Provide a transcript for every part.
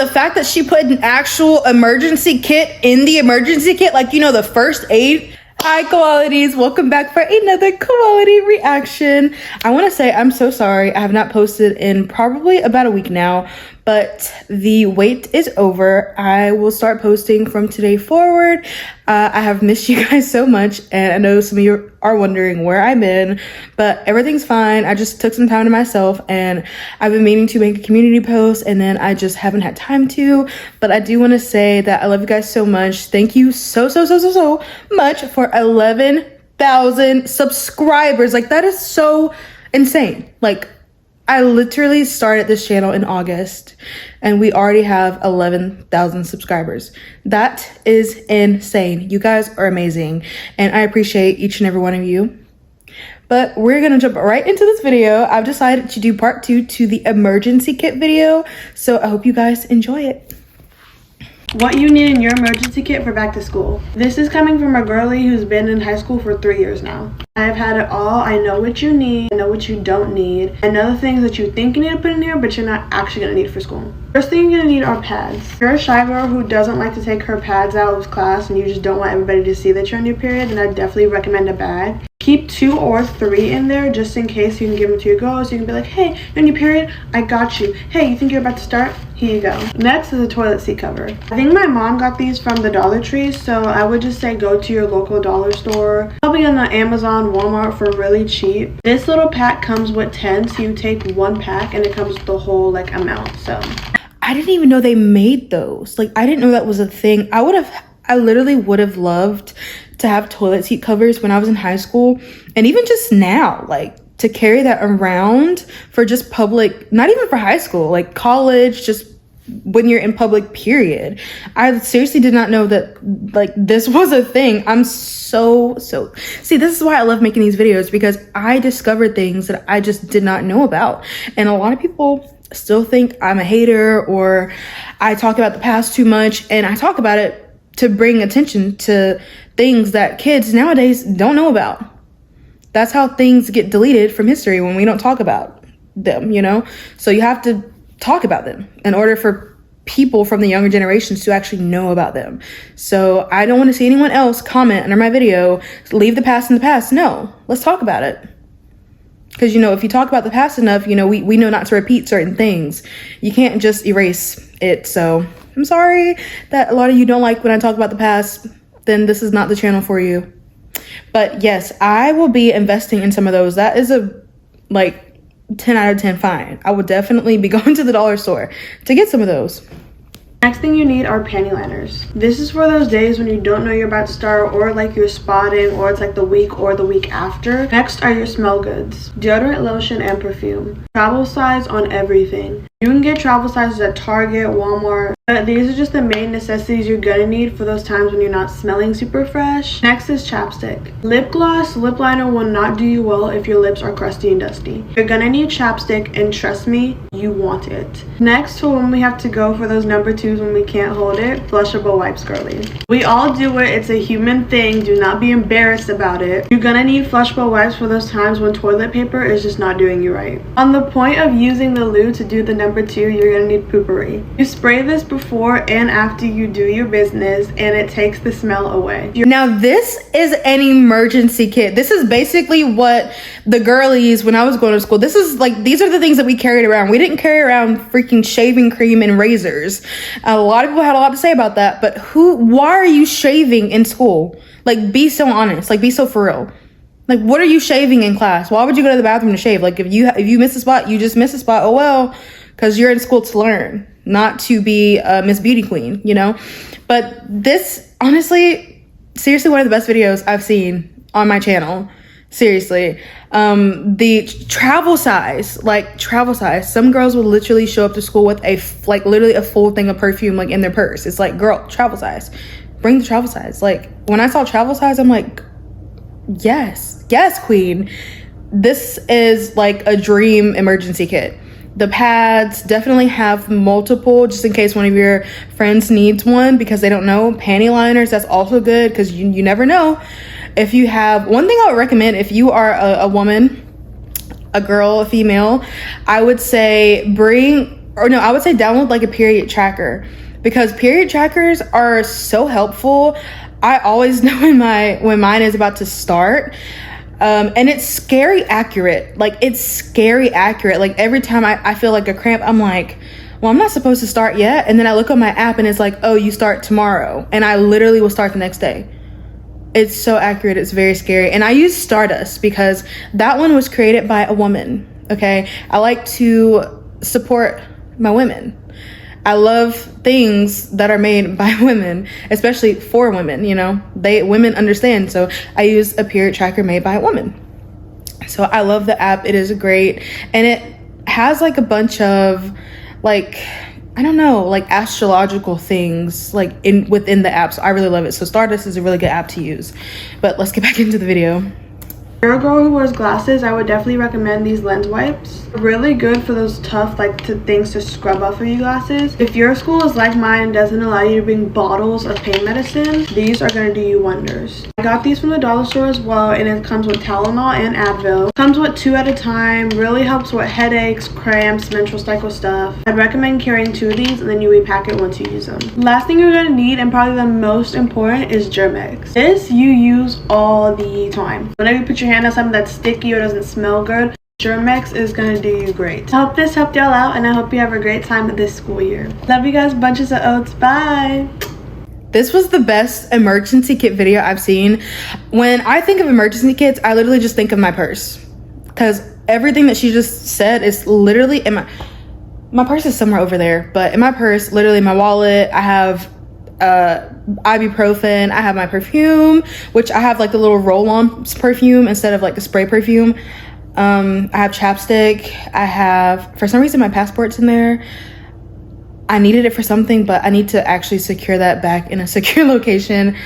The fact that she put an actual emergency kit in the emergency kit, like, you know, the first aid. Hi qualities, welcome back for another quality reaction. I want to say I'm so sorry I have not posted in probably about a week now, but the wait is over. I will start posting from today forward. I have missed you guys so much, and I know some of you are wondering where I've been, but everything's fine. I just took some time to myself, and I've been meaning to make a community post, and then I just haven't had time to. But I do want to say that I love you guys so much. Thank you so much for 11,000 subscribers. Like, that is so insane. Like, I literally started this channel in August and we already have 11,000 subscribers. That is insane. You guys are amazing and I appreciate each and every one of you. But we're gonna jump right into this video. I've decided to do part 2 to the emergency kit video, so I hope you guys enjoy it. What you need in your emergency kit for back to school. This is coming from a girly who's been in high school for 3 years now. I've had it all. I know what you need. I know what you don't need. I know the things that you think you need to put in here, but you're not actually going to need for school. First thing you're going to need are pads. If you're a shy girl who doesn't like to take her pads out of class and you just don't want everybody to see that you're on your period, then I definitely recommend a bag. Keep 2 or 3 in there just in case. You can give them to your girls. You can be like, hey, you're on your period? I got you. Hey, you think you're about to start? Here you go. Next is a toilet seat cover. I think my mom got these from the Dollar Tree, so I would just say go to your local dollar store. Probably on the Amazon, Walmart for really cheap. This little pack comes with 10, so you take 1 pack and it comes with the whole like amount. So I didn't even know they made those. Like, I didn't know that was a thing. I literally would have loved to have toilet seat covers when I was in high school, and even just now, like, to carry that around for just public, not even for high school, like college, just when you're in public, period. I seriously did not know that, like, this was a thing. I'm so see, this is why I love making these videos, because I discovered things that I just did not know about. And a lot of people still think I'm a hater or I talk about the past too much, and I talk about it to bring attention to things that kids nowadays don't know about. That's how things get deleted from history, when we don't talk about them, you know? So you have to talk about them in order for people from the younger generations to actually know about them. So I don't want to see anyone else comment under my video, leave the past in the past. No, let's talk about it. Because, you know, if you talk about the past enough, you know, we know not to repeat certain things. You can't just erase it. So I'm sorry that a lot of you don't like when I talk about the past. Then this is not the channel for you. But yes, I will be investing in some of those. That is a, like, 10 out of 10 fine. I would definitely be going to the dollar store to get some of those. Next thing you need are panty liners. This is for those days when you don't know you're about to start, or like you're spotting, or it's like the week or the week after. Next are your smell goods. Deodorant, lotion, and perfume. Travel size on everything. You can get travel sizes at Target, Walmart, but these are just the main necessities you're gonna need for those times when you're not smelling super fresh. Next is chapstick. Lip gloss, lip liner will not do you well if your lips are crusty and dusty. You're gonna need chapstick, and trust me, you want it. Next, for when we have to go for those number 2s when we can't hold it, flushable wipes, girly. We all do it, it's a human thing, do not be embarrassed about it. You're gonna need flushable wipes for those times when toilet paper is just not doing you right. On the point of using the loo to do the number 2, you're gonna need poopery. You spray this before and after you do your business, and it takes the smell away. Now this is an emergency kit. This is basically what the girlies, when I was going to school, this is like, these are the things that we carried around. We didn't carry around freaking shaving cream and razors. A lot of people had a lot to say about that, but why are you shaving in school? Like, be so honest, like, be so for real. Like, what are you shaving in class? Why would you go to the bathroom to shave? Like, if you miss a spot, you just miss a spot. Oh well, because you're in school to learn, not to be Miss Beauty Queen, you know? But this, honestly, seriously, one of the best videos I've seen on my channel. Seriously. The travel size, some girls will literally show up to school with literally a full thing of perfume, like, in their purse. It's like, girl, travel size. Bring the travel size. Like, when I saw travel size, I'm like, yes, queen. This is like a dream emergency kit. The pads definitely have multiple, just in case one of your friends needs one because they don't know. Panty liners, that's also good because you never know. If you have, one thing I would recommend, if you are a woman, a girl, a female, I would say bring or no, I would say download like a period tracker, because period trackers are so helpful. I always know when mine is about to start. And it's scary accurate. Like, it's scary accurate. Like, every time I feel like a cramp, I'm like, well, I'm not supposed to start yet. And then I look on my app and it's like, oh, you start tomorrow. And I literally will start the next day. It's so accurate. It's very scary. And I use Stardust because that one was created by a woman. Okay. I like to support my women. I love things that are made by women, especially for women, you know, women understand. So I use a period tracker made by a woman. So I love the app. It is great. And it has like a bunch of like, I don't know, like astrological things like within the app. So I really love it. So Stardust is a really good app to use. But let's get back into the video. If you're a girl who wears glasses, I would definitely recommend these lens wipes. Really good for those tough things to scrub off of your glasses. If your school is like mine and doesn't allow you to bring bottles of pain medicine, these are going to do you wonders. I got these from the dollar store as well, and it comes with Tylenol and Advil. Comes with 2 at a time. Really helps with headaches, cramps, menstrual cycle stuff. I'd recommend carrying 2 of these, and then you repack it once you use them. Last thing you're going to need, and probably the most important, is Germ-X. This you use all the time. Whenever you put your hand on something that's sticky or doesn't smell good, Germ-X is going to do you great. I hope this helped y'all out, and I hope you have a great time this school year. Love you guys, bunches of oats. Bye. This was the best emergency kit video I've seen. When I think of emergency kits, I literally just think of my purse, because everything that she just said is literally in my purse is somewhere over there, but in my purse, literally my wallet, I have ibuprofen, I have my perfume, which I have like the little roll-on perfume instead of like the spray perfume. I have chapstick. I have, for some reason, my passport's in there. I needed it for something, but I need to actually secure that back in a secure location.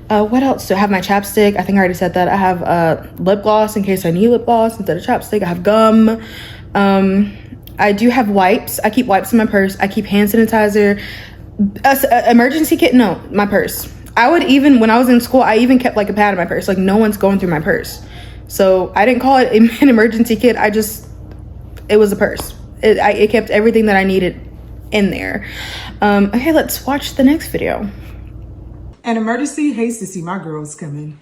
What else? Do I have my chapstick? I think I already said that. I have lip gloss in case I need lip gloss instead of chapstick. I have gum. I do have wipes. I keep wipes in my purse. I keep hand sanitizer. Emergency kit? No, my purse. I would even, when I was in school, I even kept like a pad in my purse. Like, no one's going through my purse. So I didn't call it an emergency kit. It was a purse. It kept everything that I needed in there. Okay, let's watch the next video. An emergency, hates to see my girls coming.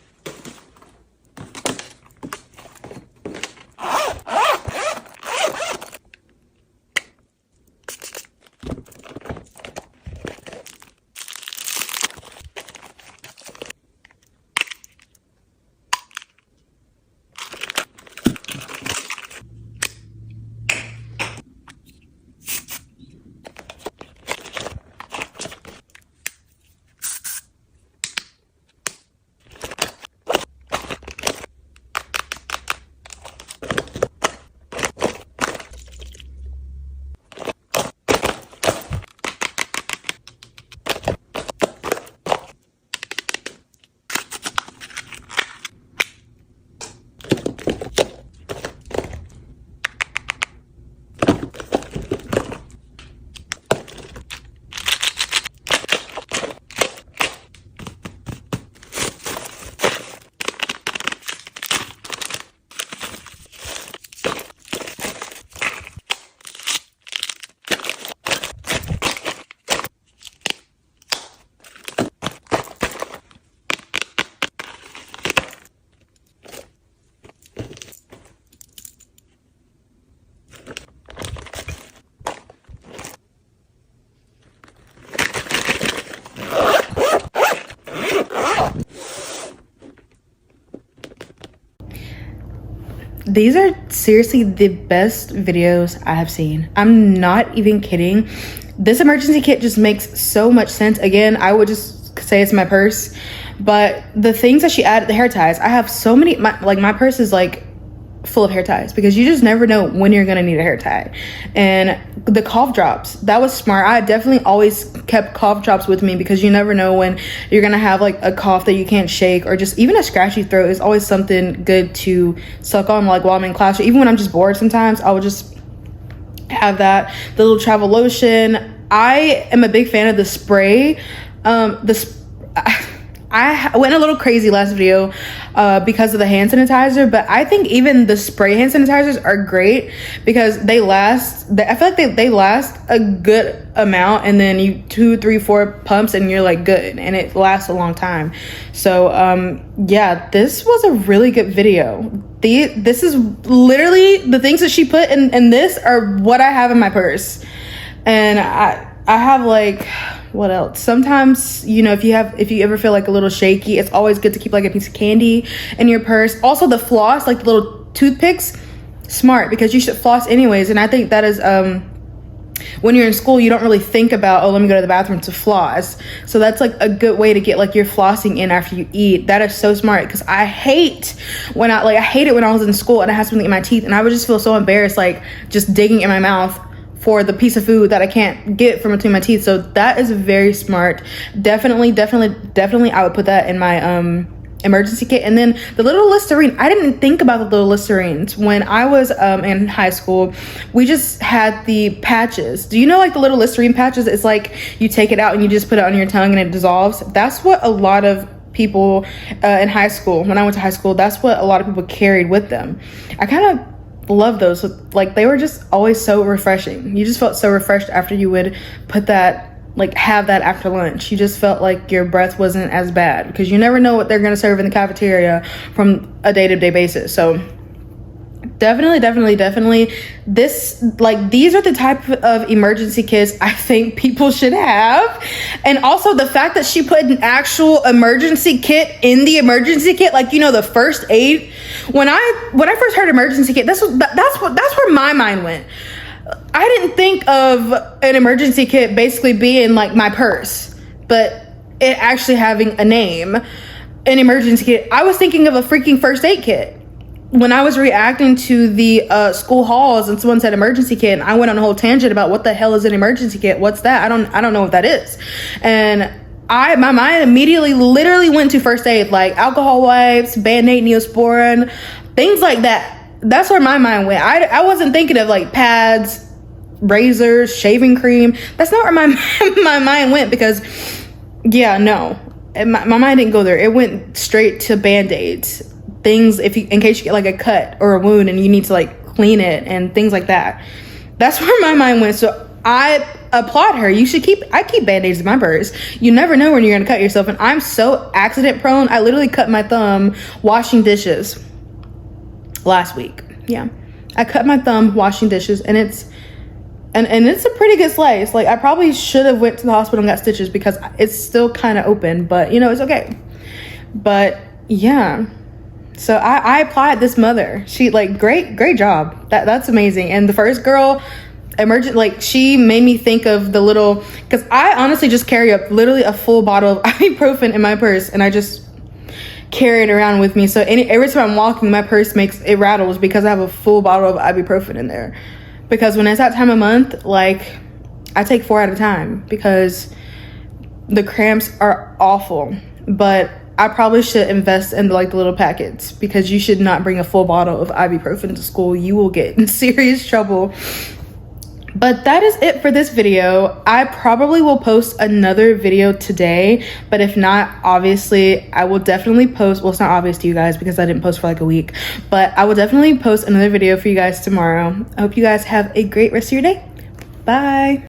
These are seriously the best videos I have seen. I'm not even kidding. This emergency kit just makes so much sense. Again, I would just say it's my purse, but the things that she added, the hair ties, I have so many, my purse is like full of hair ties because you just never know when you're gonna need a hair tie. And the cough drops, that was smart. I definitely always kept cough drops with me because you never know when you're gonna have like a cough that you can't shake, or just even a scratchy throat is always something good to suck on, like while I'm in class, or even when I'm just bored sometimes I would just have that. The little travel lotion. I am a big fan of the spray. I I went a little crazy last video because of the hand sanitizer, but I think even the spray hand sanitizers are great because they last. I feel like they last a good amount, and then you 2, 3, 4 pumps and you're like good, and it lasts a long time. So yeah, this was a really good video. This is literally the things that she put in this are what I have in my purse. And I have like, what else? Sometimes, you know, if you ever feel like a little shaky, it's always good to keep like a piece of candy in your purse. Also the floss, like the little toothpicks, smart, because you should floss anyways. And I think that is when you're in school, you don't really think about, oh, let me go to the bathroom to floss. So that's like a good way to get like your flossing in after you eat. That is so smart, because I hate it when I was in school and I had something in my teeth and I would just feel so embarrassed, like just digging in my mouth for the piece of food that I can't get from between my teeth. So that is very smart. Definitely I would put that in my emergency kit. And then the little Listerine, I didn't think about the little Listerines when I was in high school. We just had the patches. Do you know like the little Listerine patches? It's like you take it out and you just put it on your tongue and it dissolves. That's what a lot of people in high school, when I went to high school, that's what a lot of people carried with them. I kind of love those. Like they were just always so refreshing. You just felt so refreshed after you would put that, like have that after lunch. You just felt like your breath wasn't as bad, because you never know what they're going to serve in the cafeteria from a day-to-day basis. So definitely this, like, these are the type of emergency kits I think people should have. And also the fact that she put an actual emergency kit in the emergency kit, like, you know, the first aid. When I first heard emergency kit, that's where my mind went. I didn't think of an emergency kit basically being like my purse, but it actually having a name, an emergency kit. I was thinking of a freaking first aid kit when I was reacting to the school halls and someone said emergency kit, and I went on a whole tangent about what the hell is an emergency kit? What's that? I don't know what that is. And my mind immediately literally went to first aid, like alcohol wipes, Band-Aid, Neosporin, things like that. That's where my mind went. I wasn't thinking of like pads, razors, shaving cream. That's not where my mind went, because yeah, no, my mind didn't go there. It went straight to Band-Aids, things in case you get like a cut or a wound and you need to like clean it and things like that. That's where my mind went. So I applaud her. I keep Band-Aids in my purse. You never know when you're gonna cut yourself, and I'm so accident prone. I literally cut my thumb washing dishes last week. Yeah, I cut my thumb washing dishes, and it's a pretty good slice. Like, I probably should have went to the hospital and got stitches because it's still kind of open, but you know, it's okay. But yeah, so I applaud this mother. She, like, great job. That's amazing. And the first girl, like, she made me think of the little, because I honestly just carry literally a full bottle of ibuprofen in my purse, and I just carry it around with me. So every time I'm walking, my purse rattles because I have a full bottle of ibuprofen in there. Because when it's that time of month, like, I take 4 at a time because the cramps are awful. But I probably should invest in like the little packets, because you should not bring a full bottle of ibuprofen to school. You will get in serious trouble. But that is it for this video. I probably will post another video today, but if not, obviously I will definitely post. Well, it's not obvious to you guys because I didn't post for like a week, but I will definitely post another video for you guys tomorrow. I hope you guys have a great rest of your day. Bye.